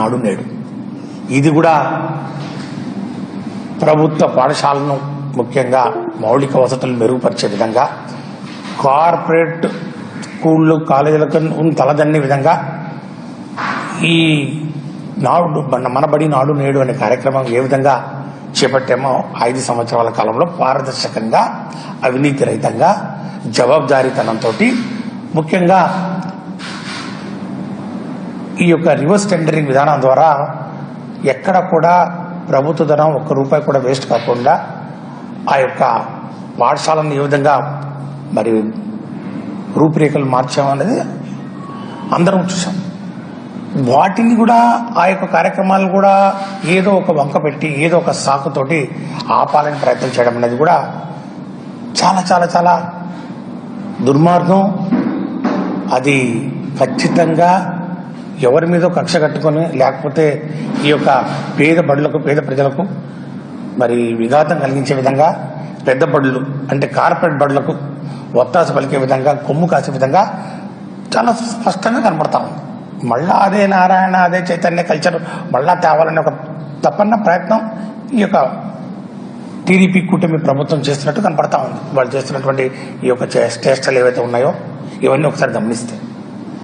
నాడు నేడు ఇది కూడా ప్రభుత్వ పాఠశాలను ముఖ్యంగా మౌలిక వసతులు మెరుగుపరిచే విధంగా కార్పొరేట్ స్కూళ్ళు కాలేజీలకు తలదన్నే విధంగా ఈ నాడు మన బడి నాడు నేడు అనే కార్యక్రమం ఏ విధంగా చేపట్టామో 5 సంవత్సరాల కాలంలో పారదర్శకంగా అవినీతి రహితంగా జవాబుదారీతనంతో ముఖ్యంగా ఈ యొక్క రివర్స్ టెండరింగ్ విధానం ద్వారా ఎక్కడ కూడా ప్రభుత్వ ధనం ₹1 కూడా వేస్ట్ కాకుండా ఆ యొక్క పాఠశాలను ఏ విధంగా మరి రూపురేఖలు మార్చామనేది అందరం చూసాం. వాటిని కూడా ఆ యొక్క కార్యక్రమాలు కూడా ఏదో ఒక వంక పెట్టి ఏదో ఒక సాకుతోటి ఆపాలని ప్రయత్నం చేయడం అనేది కూడా చాలా చాలా చాలా దుర్మార్గం. అది ఖచ్చితంగా ఎవరి మీద కక్ష కట్టుకొని లేకపోతే ఈ యొక్క పేద బడులకు పేద ప్రజలకు మరి విఘాతం కలిగించే విధంగా పెద్ద బడులు అంటే కార్పొరేట్ బడులకు ఒత్తాస పలికే విధంగా కొమ్ము కాసే విధంగా చాలా స్పష్టంగా కనపడతా ఉంది. మళ్ళా అదే నారాయణ అదే చైతన్య కల్చర్ మళ్ళా తేవాలనే ఒక తప్పన్న ప్రయత్నం ఈ యొక్క టీడీపీ కూటమి ప్రభుత్వం చేస్తున్నట్టు కనపడతా ఉంది. వాళ్ళు చేస్తున్నటువంటి ఈ యొక్క చేష్టలు ఏవైతే ఉన్నాయో ఇవన్నీ ఒకసారి గమనిస్తే